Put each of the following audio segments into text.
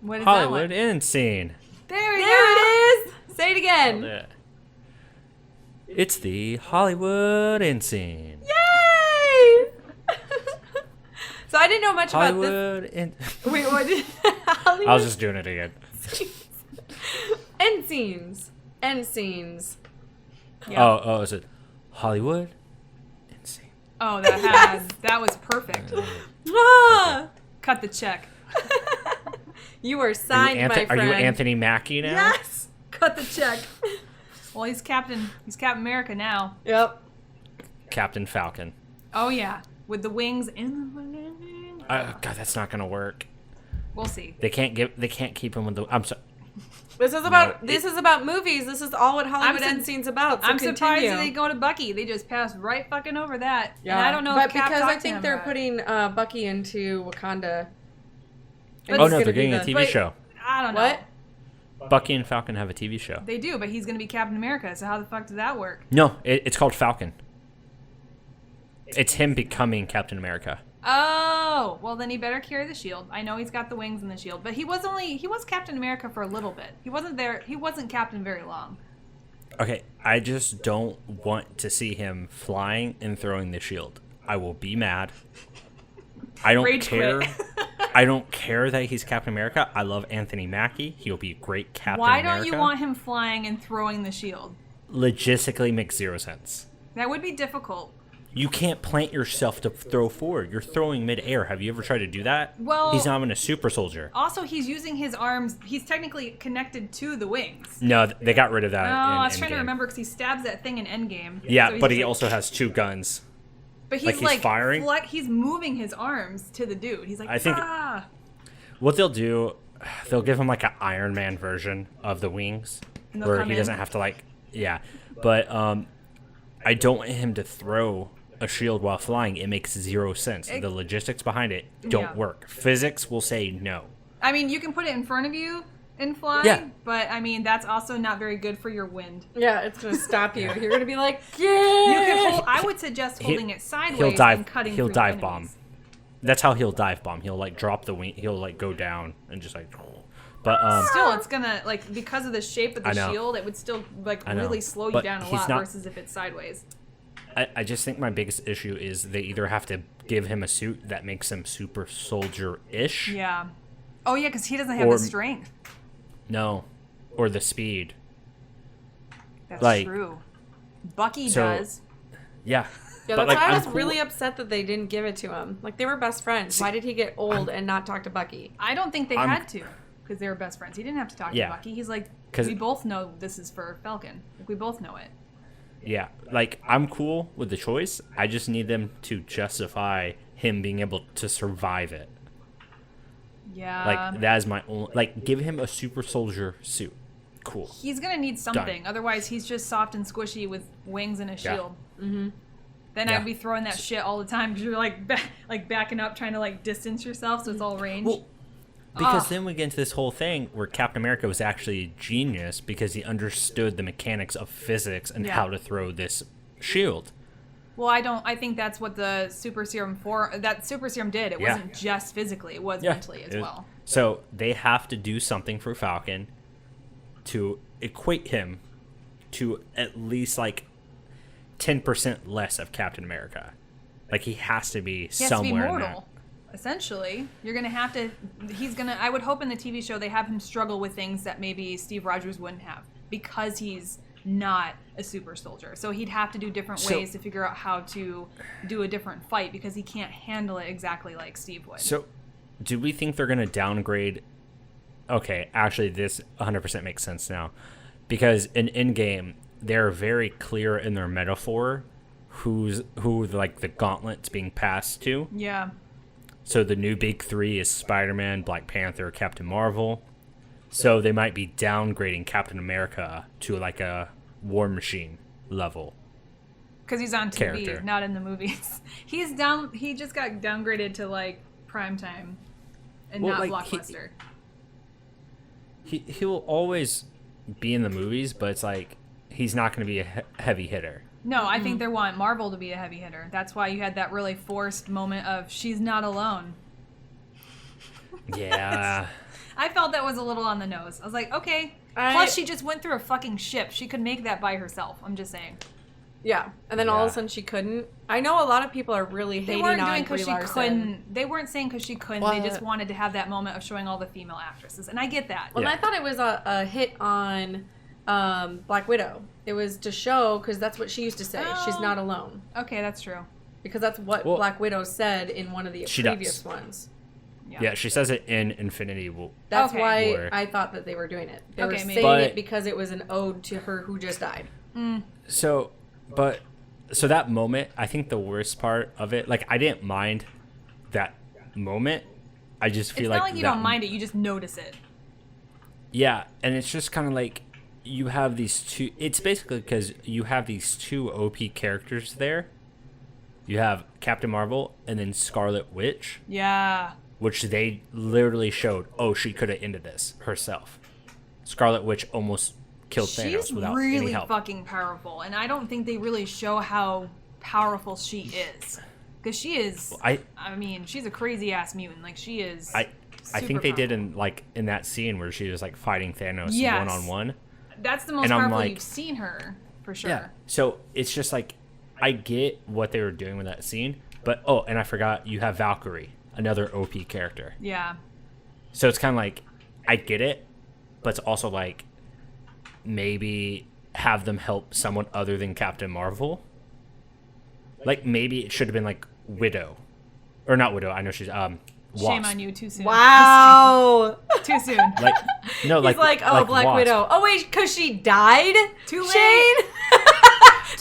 What is Hollywood that end scene. There it is. Say it again. It's the Hollywood end scene. Yay! So I didn't know much Hollywood about this. Wait, what did I was just doing it again. End scenes. End scenes. Yeah. Oh, is it Hollywood end scene? Oh, that was perfect. Ah! Cut the check. You are signed, my friend. Are you Anthony Mackie now? Yes. Cut the check. Well, he's Captain America now. Yep. Captain Falcon. Oh yeah, with the wings and God, that's not gonna work. we'll see. They can't keep him with the. I'm sorry. This is about movies. This is all what Hollywood end scenes about. So I'm surprised continue. that they go to Bucky. They just passed right fucking over that. Yeah. And I don't know but if Cap because talked I to think him they're about it. putting Bucky into Wakanda. Oh no, they're getting a TV show. I don't know. What? Bucky and Falcon have a TV show. They do, but he's gonna be Captain America. So how the fuck does that work? No, it's called Falcon. It's him becoming Captain America. Oh, well then he better carry the shield. I know he's got the wings and the shield, but he was Captain America for a little bit. He wasn't Captain very long. Okay, I just don't want to see him flying and throwing the shield. I will be mad. I don't Rage care. quit. I don't care that he's Captain America. I love Anthony Mackie. He'll be a great Captain Why America. don't you want him flying and throwing the shield? Logistically makes zero sense. That would be difficult. You can't plant yourself to throw forward. You're throwing mid-air. Have you ever tried to do that? Well, he's not even a super soldier. Also, he's using his arms. He's technically connected to the wings. No, they got rid of that. I was trying Endgame. to remember because he stabs that thing in Endgame. Yeah, so but he also has two guns. But he's he's firing? he's moving his arms to the dude. He's like, I think what they'll do, they'll give him like an Iron Man version of the wings, And they'll where come he in. doesn't have to But I don't want him to throw a shield while flying. It makes zero sense. The logistics behind it don't work. Physics will say no. I mean, you can put it in front of you and fly. Yeah. But I mean, that's also not very good for your wind. Yeah, it's gonna stop you. You're gonna be like, You can I would suggest holding it sideways and cutting He'll through dive the bomb. enemies. That's how he'll dive bomb. He'll like drop the wing. He'll like go down and just like. But Still, it's gonna because of the shape of the I know. shield, it would still I know. really slow you But down a he's lot not- versus if it's sideways. I just think my biggest issue is they either have to give him a suit that makes him super soldier-ish. Yeah. Oh yeah, because he doesn't have Or- the strength. No, or the speed. That's like- true. Bucky So- does. Yeah. Yeah, But, that's why I I'm was cool- really upset that they didn't give it to him. Like, they were best friends. Why did he get old and not talk to Bucky? I don't think they I'm- had to because they were best friends. He didn't have to talk Yeah. to Bucky. He's like, 'Cause- we both know this is for Falcon. Like, we both know it. Yeah, like I'm cool with the choice. I just need them to justify him being able to survive it. Yeah. Like that is my only. Like, give him a super soldier suit. Cool. He's gonna need something. Otherwise, he's just soft and squishy with wings and a Yeah. shield. Mm-hmm. Then Yeah. I'd be throwing that shit all the time because you're like backing up, trying to like distance yourself, so it's all range. Well, because then we get into this whole thing where Captain America was actually a genius because he understood the mechanics of physics and Yeah. how to throw this shield. Well, I think that's what the super serum did. It Yeah. wasn't just physically; it was mentally as well. So they have to do something for Falcon to equate him to at least like 10% less of Captain America. Like he has to be He has to be somewhere in mortal. Essentially, you're gonna have to. I would hope in the TV show they have him struggle with things that maybe Steve Rogers wouldn't have because he's not a super soldier. So he'd have to do different ways to figure out how to do a different fight because he can't handle it exactly like Steve would. So, do we think they're going to downgrade? Okay, actually, this 100% makes sense now. Because in Endgame, they're very clear in their metaphor who like the gauntlet's being passed to. Yeah. So the new big three is Spider-Man, Black Panther, Captain Marvel. So they might be downgrading Captain America to like a War Machine level. Because he's on TV, Character. not in the movies. He just got downgraded to like primetime and Well, not like, blockbuster. He will always be in the movies, but it's like he's not going to be a heavy hitter. No, I think they want Marvel to be a heavy hitter. That's why you had that really forced moment of she's not alone. Yeah. I felt that was a little on the nose. I was like, okay. Plus, she just went through a fucking ship. She could make that by herself. I'm just saying. Yeah, and then all of a sudden she couldn't. I know a lot of people are really hating on Brie Larson. They weren't saying because she couldn't. They just wanted to have that moment of showing all the female actresses, and I get that. Well, I thought it was a hit on Black Widow. It was to show, because that's what she used to say. She's not alone. Okay, that's true. Because that's what Black Widow said in one of the previous ones. Yeah, she says it in Infinity War. That's why I thought that they were doing it. They were saying it because it was an ode to her who just died. So that moment, I think the worst part of it, like, I didn't mind that moment. I just feel it's not like you don't mind it, you just notice it. Yeah, and it's just kind of like you have these two. It's basically because you have these two OP characters there. You have Captain Marvel and then Scarlet Witch. Yeah. Which they literally showed, she could have ended this herself. Scarlet Witch almost killed Thanos without any help. She's really fucking powerful, and I don't think they really show how powerful she is. Because she is, I mean, she's a crazy-ass mutant. Like, she is I think they did in that scene where she was, like, fighting Thanos one-on-one. That's the most powerful you've seen her, for sure. Yeah, so it's just, like, I get what they were doing with that scene, but, and I forgot, you have Valkyrie, another OP character. Yeah. So it's kind of like, I get it, but it's also, like, maybe have them help someone other than Captain Marvel. Like, maybe it should have been, like, Widow. Or not Widow, I know she's, Wasp. Shame on you, too soon. Wow. Too soon. Like, no, He's like Black Wasp. Widow. Oh, wait, because she died? Too late. Shane?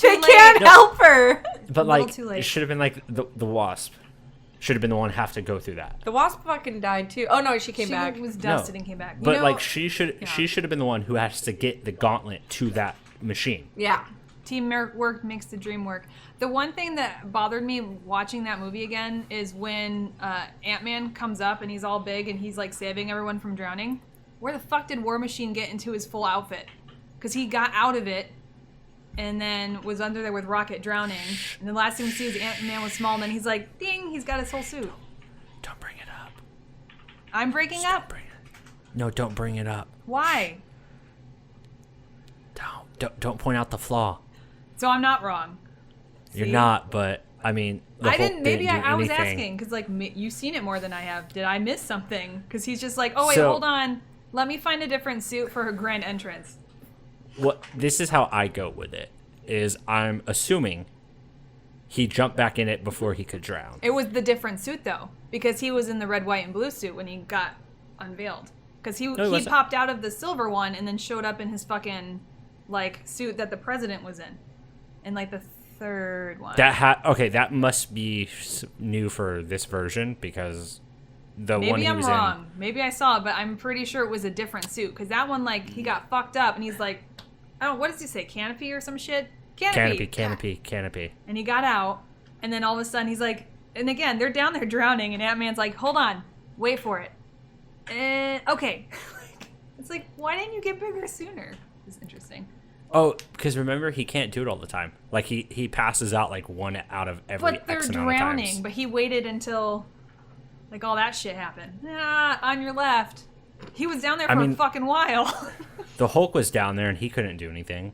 They can't help her. But, like, it should have been, like, the Wasp. Should have been the one have to go through that. The Wasp fucking died, too. Oh, no, she came back. She was dusted and came back. But, like, she should have been the one who has to get the gauntlet to that machine. Yeah. Teamwork makes the dream work. The one thing that bothered me watching that movie again is when AntMan comes up and he's all big and he's like saving everyone from drowning. Where the fuck did War Machine get into his full outfit? Because he got out of it and then was under there with Rocket drowning. And the last thing we see is AntMan was small and then he's like, ding, he's got his whole suit. Don't bring it up. I'm breaking up? No, don't bring it up. Why? Don't point out the flaw. So I'm not wrong. You're not, but I mean, I didn't. Maybe I was asking because like you've seen it more than I have. Did I miss something? Because he's just like, oh wait, hold on. Let me find a different suit for her grand entrance. This is how I go with it. Is I'm assuming he jumped back in it before he could drown. It was the different suit though, because he was in the red, white, and blue suit when he got unveiled. Because he popped out of the silver one and then showed up in his fucking like suit that the president was in like the third one. That must be new for this version because the one he was in. Maybe I'm wrong. Maybe I saw it, but I'm pretty sure it was a different suit because that one like he got fucked up and he's like, I don't know, what does he say? Canopy or some shit? Canopy. And he got out and then all of a sudden he's like, and again they're down there drowning and AntMan's like, hold on, wait for it. Okay. It's like, why didn't you get bigger sooner? It's interesting. Oh, because remember, he can't do it all the time. Like, he passes out, like, one out of every X amount of times. But they're drowning, but he waited until, like, all that shit happened. On your left. He was down there for a fucking while. The Hulk was down there, and he couldn't do anything.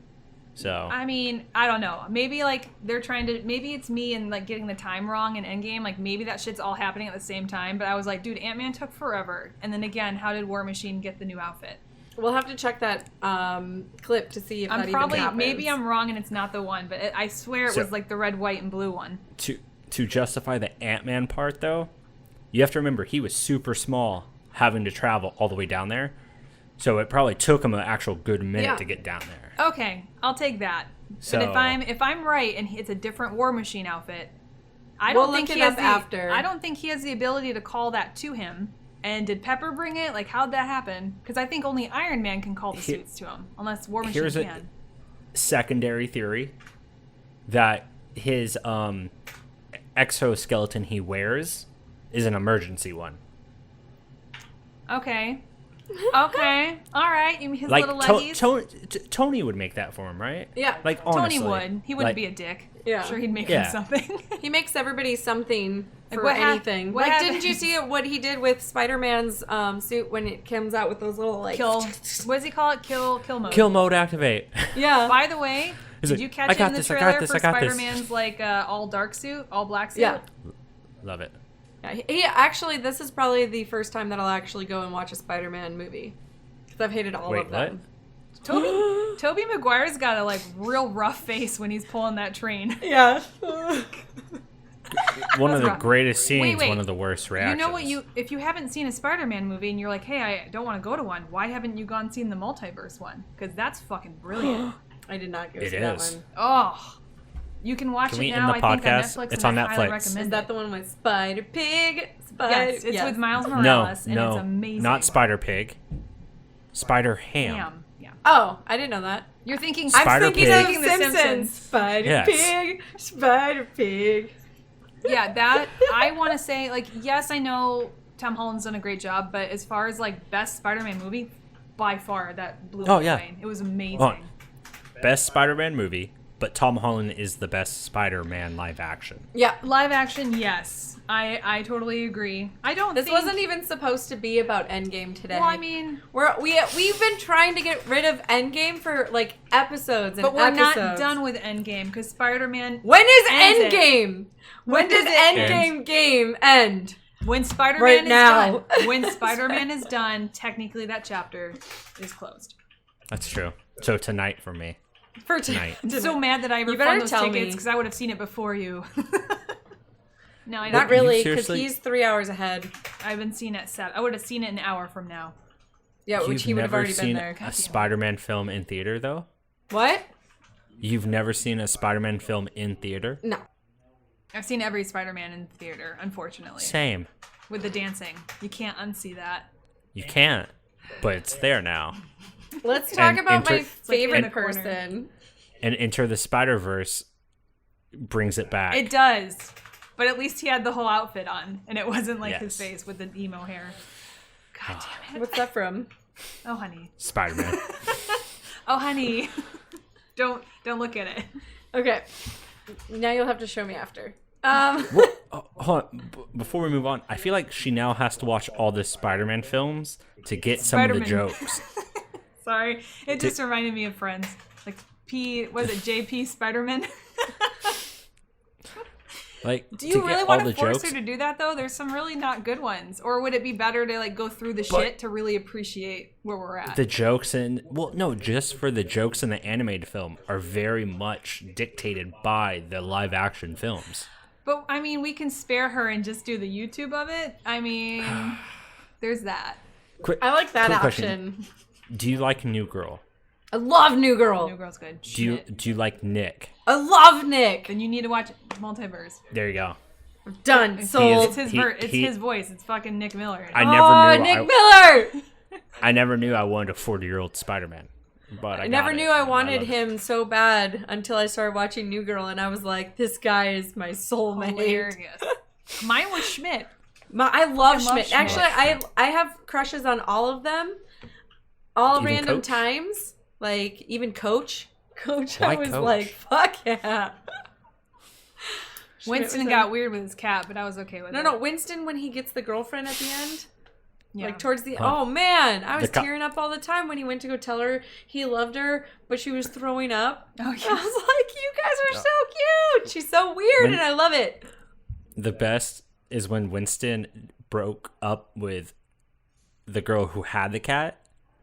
So. I mean, I don't know. Maybe, like, they're trying to, maybe it's me and, like, getting the time wrong in Endgame. Like, maybe that shit's all happening at the same time. But I was like, dude, Ant-Man took forever. And then again, how did War Machine get the new outfit? We'll have to check that clip to see if that even happens. Maybe I'm wrong and it's not the one, but I swear it was like the red, white, and blue one. To justify the Ant-Man part, though, you have to remember he was super small, having to travel all the way down there. So it probably took him an actual good minute to get down there. Okay, I'll take that. So, but if I'm right and it's a different War Machine outfit, I don't think he has the ability to call that to him. And did Pepper bring it? Like, how'd that happen? Because I think only Iron Man can call the suits to him, unless War Machine can. Here's a secondary theory that his exoskeleton he wears is an emergency one. Okay. Okay, all right. You mean his Like little leggies? Tony would make that for him, right? Yeah. Like honestly, Tony would. He wouldn't like, be a dick. Yeah. I'm sure he'd make Yeah. him something. He makes everybody something for what anything. what Like, happened- didn't you see what he did with Spider-Man's suit when it comes out with those little like Kill. What does he call it? Kill mode. Kill mode activate. Yeah. By the way, He's did like, you catch "I it got in the this, I got trailer this, for I got this." Spider-Man's like all dark suit, all black suit? Yeah. Love it. Yeah, he actually, this is probably the first time that I'll actually go and watch a Spider-Man movie. Because I've hated all Wait, of them. Toby Maguire's got a like real rough face when he's pulling that train. Yeah. One of the wrong? greatest scenes, Wait. one of the worst reactions. You know what? If you haven't seen a Spider-Man movie and you're like, hey, I don't want to go to one, why haven't you gone seen the multiverse one? Because that's fucking brilliant. I did not go It see that is. one. Oh, you can watch Can it we end now. the I think on podcast? Netflix. It's and on I highly Netflix. recommend Is it. that the one with Spider-Pig? Yes, it's with Miles No, Morales, and no, it's amazing. not Spider Pig. Spider Ham. Ham. Yeah. Oh, I didn't know that. You're thinking Spider I'm thinking Pig. of The Simpsons. Simpsons. Spider-Pig. Spider-Pig. Yeah, that I want to say, like, yes, I know Tom Holland's done a great job, but as far as like best Spider-Man movie, by far that blew Oh, me yeah. away. It was amazing. Oh, best Spider-Man movie, but Tom Holland is the best Spider-Man live action. Yeah. Live action, yes, I totally agree. I don't. This think, wasn't even supposed to be about Endgame today. Well, I mean, We've been trying to get rid of Endgame for like episodes and but we're episodes. not done with Endgame because Spider-Man. When is ends it. Endgame? When does does it Endgame game end? When Spider-Man Right is now. done, when Spider-Man is done, technically that chapter is closed. That's true. So tonight for me. For Tonight. I'm so mad that I You better refunded those tell tickets me. because I would have seen it before you. No, I Not don't. really, because seriously- he's 3 hours ahead. I haven't seen it at 7. I would have seen it an hour from now. Yeah, which You've he would have never already been seen there. a Spider-Man film in theater, though? What? You've never seen a Spider-Man film in theater? No. I've seen every Spider-Man in the theater, unfortunately. Same. With the dancing. You can't unsee that. You can't, but it's there now. Let's talk And about my enter- favorite in the corner. person. And Enter the Spider-Verse brings it back. It does. But at least he had the whole outfit on, and it wasn't like his Yes. face with the emo hair. God damn it. What's that from? Oh, honey. Spider-Man. Oh, honey. Don't look at it. Okay. Now you'll have to show me after. Well, hold on. Before we move on, I feel like she now has to watch all the Spider-Man films to get some of the Spider-Man. jokes. Sorry. It just reminded me of Friends. Like was it JP Spider-Man? Like, Do you to really get want all to the force jokes. her to do that though? There's some really not good ones. Or would it be better to like go through the shit to really appreciate where we're at? The jokes just for the jokes in the animated film are very much dictated by the live action films. But I mean, we can spare her and just do the YouTube of it. I mean, there's that. Quick, I like that quick option. question. Do you like New Girl? I love New Girl. New Girl's good. Do you like Nick? I love Nick. Then you need to watch Multiverse. There you go. Done. Sold. It's his it's his voice. It's fucking Nick Miller. I never knew. Nick Miller. I never knew I wanted a 40-year-old Spider-Man, but I never knew I wanted him so bad until I started watching New Girl, and I was like, this guy is my soulmate. Hilarious. Mine was Schmidt. I love Schmidt. Schmidt. Actually, I have crushes on all of them. All Even random Coach? times. Like, even Coach. Coach, Why I was Coach? like, fuck yeah. Winston was got weird with his cat, but I was okay with it. No, Winston when he gets the girlfriend at the end. Yeah. Like towards the Huh. oh man, I was The tearing up all the time when he went to go tell her he loved her, but she was throwing up. Oh, I yeah. was like, you guys are so cute. She's so weird, When- and I love it. The best is when Winston broke up with the girl who had the cat,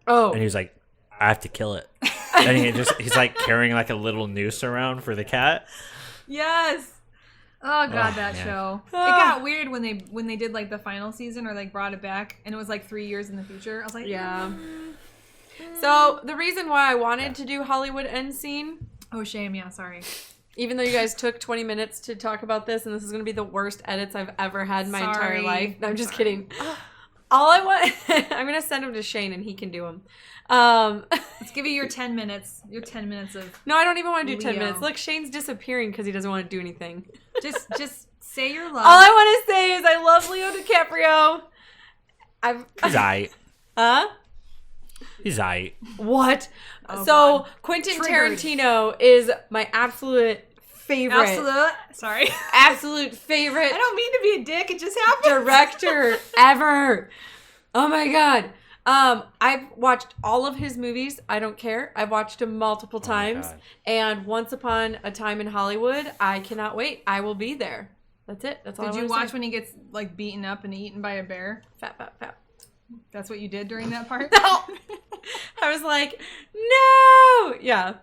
Oh, and he was like, "I have to kill it." And he's like carrying like a little noose around for the cat. Yes. Oh god, Oh, that man. show. It got weird when they did like the final season or like brought it back, and it was like 3 years in the future. I was like, yeah. So the reason why I wanted to do Hollywood end scene, oh shame. Yeah, sorry. even though you guys took 20 minutes to talk about this, and this is going to be the worst edits I've ever had in my entire Sorry. life. No, I'm just Sorry. kidding. All I want, I'm going to send them to Shane and he can do them. Let's give you your 10 minutes. Your 10 minutes of No, I don't even want to do 10 Leo. minutes. Look, Shane's disappearing because he doesn't want to do anything. just say your love. All I want to say is I love Leo DiCaprio. He's aight. Huh? He's aight. What? Oh, so God. Quentin Triggered. Tarantino is my absolute favorite. Sorry. Absolute favorite I don't mean to be a dick. It just happened. director ever. Oh my God. I've watched all of his movies. I don't care. I've watched him multiple times. God. And Once Upon a Time in Hollywood, I cannot wait. I will be there. That's it. That's all Did I you wanna watch say. when he gets like beaten up and eaten by a bear? Fat, fat, fat. That's what you did during that part? No. I was like, no. Yeah.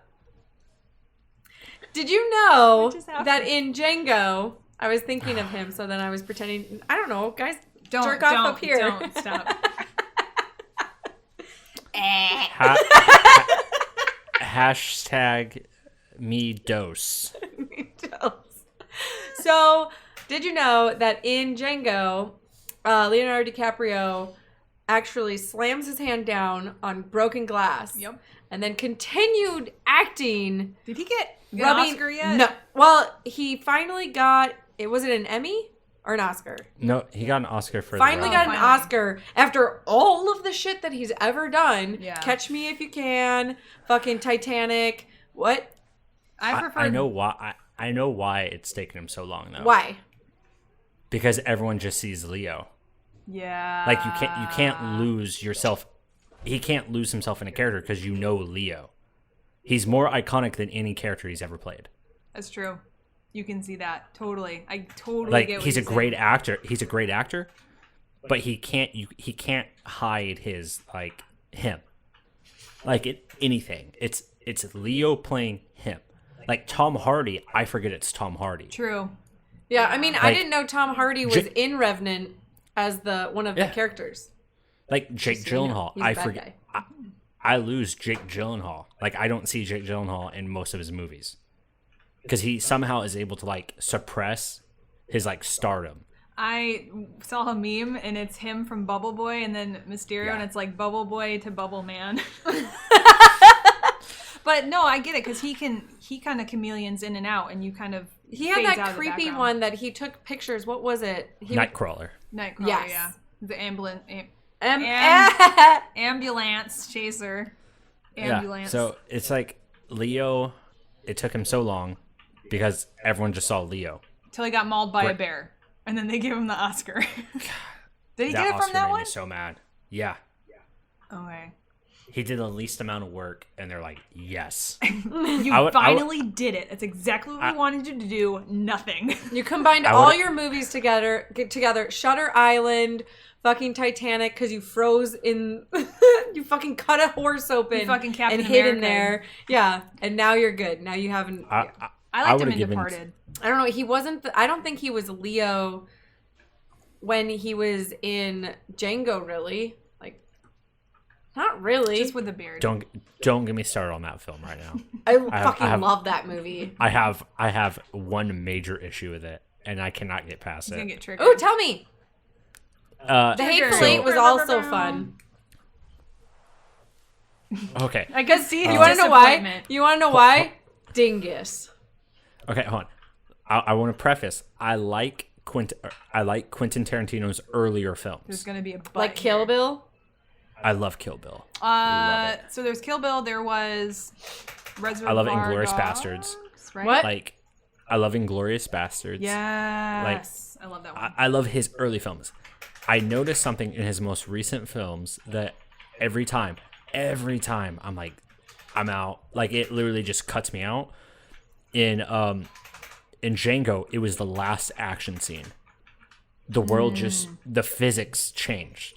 Did you know What just happened? that in Django, I was thinking of him, so then I was pretending, I don't know, guys, Don't jerk off don't, up here. Don't stop. Hashtag me dose. So, did you know that in Django, Leonardo DiCaprio actually slams his hand down on broken glass? Yep. And then continued acting. Did he get an rubbing- Oscar yet? No. Well, he finally got, was it an Emmy or an Oscar? No, he got an Oscar for Finally the got an finally. Oscar after all of the shit that he's ever done. Yeah. Catch Me If You Can, fucking Titanic. What? I prefer. I know why. I know why it's taken him so long though. Why? Because everyone just sees Leo. Yeah. Like you can't lose yourself. He can't lose himself in a character because you know Leo. He's more iconic than any character he's ever played. That's true. You can see that totally. I totally Like get what he's a you're great saying. actor. He's a great actor, but he can't hide his like him. Like anything. It's Leo playing him. Like Tom Hardy, I forget it's Tom Hardy. True. Yeah, I mean, I Like, didn't know Tom Hardy was in Revenant as one of the Yeah. characters. Like Jake Just so you know, Gyllenhaal, he's a I bad forget. guy. I lose Jake Gyllenhaal. Like I don't see Jake Gyllenhaal in most of his movies because he somehow is able to like suppress his like stardom. I saw a meme and it's him from Bubble Boy and then Mysterio Yeah. and it's like Bubble Boy to Bubble Man. But no, I get it because he kind of chameleons in and out and you kind of He had fades out that of the creepy background. one that he took pictures. What was it? He Nightcrawler. Nightcrawler, Yes. yeah. The ambulance Am- ambulance chaser. Ambulance. Yeah. So it's like Leo. It took him so long because everyone just saw Leo. Till he got mauled by a Right. bear. And then they give him the Oscar. Did he That get it Oscar from that made one? me so mad. Yeah. Okay. He did the least amount of work, and they're like, "Yes." You I would- finally did it. That's exactly what we wanted you to do. Nothing. You combined I all would've- your movies together. Shutter Island, fucking Titanic, because you froze in. You fucking cut a horse open. You fucking Captain and hid in America. there. Yeah, and now you're good. Now you haven't. I I liked him would've in given- Departed. I don't know. He wasn't. I don't think he was Leo when he was in Django. Really, like, not really. Just with the beard. Don't get me started on that film right now. I have- fucking I have- love that movie. I have one major issue with it, and I cannot get past He's gonna it. get triggered. Oh, tell me. The Trigger. Hateful Eight was So- also fun. Okay. I can see his You want to know why? disappointment. You want to know why? Dingus. Okay, hold on. I want to preface. I like Quentin Tarantino's earlier There's films. gonna be a butt Like Kill here. Bill? I love Kill Bill. Love it. So there's Kill Bill. There was Reservoir I love Inglourious Dogs, Bastards. Right? What? Like, I love Inglourious Bastards. Yes. I love that one. I love his early films. I noticed something in his most recent films that every time I'm like, I'm out. Like it literally just cuts me out. In Django, it was the last action scene. The world the physics changed.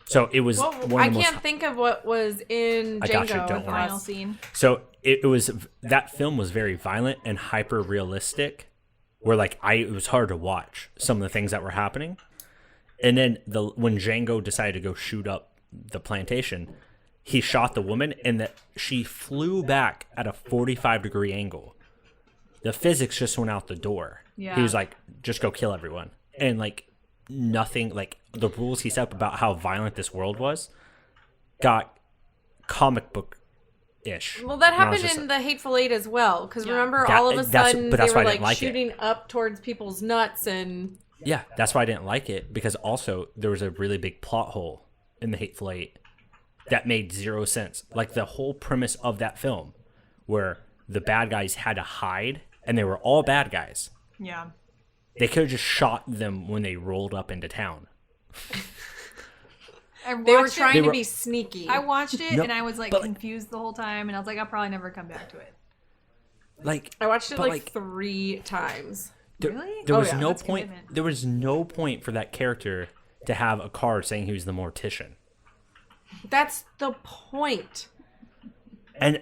So it was Well, one I of the most. can't think of what was in Django. I got you, don't with worry. Final us. scene. So it was that film was very violent and hyper realistic, where like it was hard to watch some of the things that were happening. And then when Django decided to go shoot up the plantation, he shot the woman and she flew back at a 45-degree angle. The physics just went out the door. Yeah. He was like, just go kill everyone. And like nothing, like the rules he set up about how violent this world was got comic book ish. Well, that happened in The Hateful Eight as well. Because remember, all of a sudden, but that's they were why I didn't like like it. shooting up towards people's nuts and... Yeah, that's why I didn't like it, because also there was a really big plot hole in The Hateful Eight that made zero sense. Like the whole premise of that film, where the bad guys had to hide, and they were all bad guys. Yeah. They could have just shot them when they rolled up into town. They were trying to be sneaky. I watched it No, and I was like but, confused the whole time, and I was like, I'll probably never come back to it. Like I watched it like 3 times. Really? There was yeah. no That's point. commitment. There was no point for that character to have a card saying he was the mortician. That's the point. And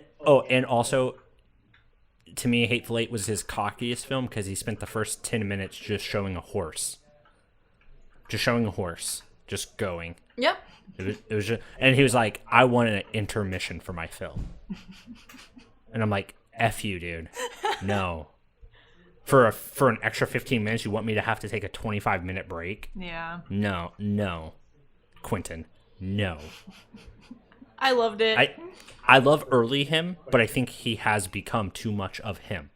also, to me, Hateful Eight was his cockiest film because he spent the first 10 minutes just showing a horse. Just going. Yep. It was just, and he was like, I want an intermission for my film. And I'm like, F you, dude. No. For an extra 15 minutes, you want me to have to take a 25-minute break? Yeah. No. Quentin, no. I loved it. I love early him, but I think he has become too much of him.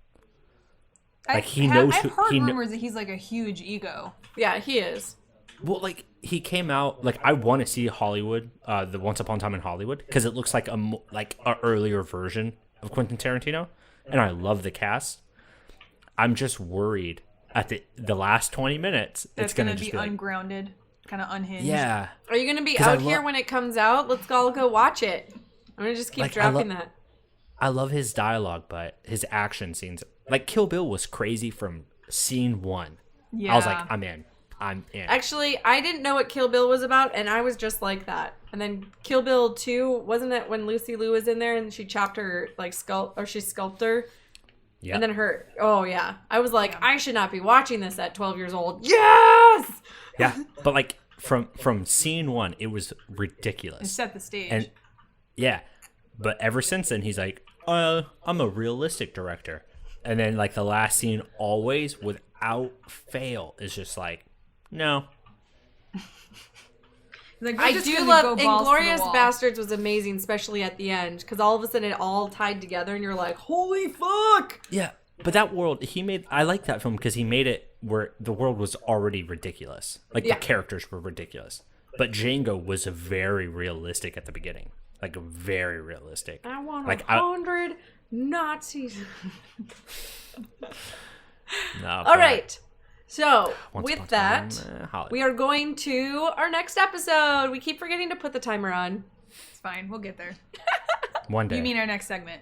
Like he knows I've who heard he rumors that he's like a huge ego. Yeah, he is. Well, like he came out like I want to see Hollywood, the Once Upon a Time in Hollywood, because it looks like a earlier version of Quentin Tarantino, and I love the cast. I'm just worried at the last 20 minutes That's it's gonna be just be like, ungrounded, kind of unhinged. yeah. Are you gonna be 'Cause out here when it comes out? Let's all go watch it. I'm gonna just keep Like, dropping that. I love his dialogue, but his action scenes, like Kill Bill, was crazy from scene 1. Yeah. I was like, I'm in. Actually, I didn't know what Kill Bill was about, and I was just like that. And then Kill Bill 2, wasn't it when Lucy Liu was in there and she chopped her she sculpted her? Yeah. And then oh yeah. I was like, I should not be watching this at 12 years old. Yes! Yeah, but like from scene 1, it was It ridiculous. set the stage. And yeah, but ever since then, he's like, I'm a realistic director. And then like the last scene, always without fail, is just like, no. Like, I do love Inglourious Bastards was amazing, especially at the end, because all of a sudden it all tied together, and you're like, holy fuck! Yeah, but that world I like that film because he made it where the world was already ridiculous. Like the characters were ridiculous. But Django was very realistic at the beginning. Like very realistic. I want like 100 Nazis. No, All right. So, Once with upon a that, time, Hollywood. we are going to our next episode. We keep forgetting to put the timer on. It's fine. We'll get there. One day. You mean our next segment?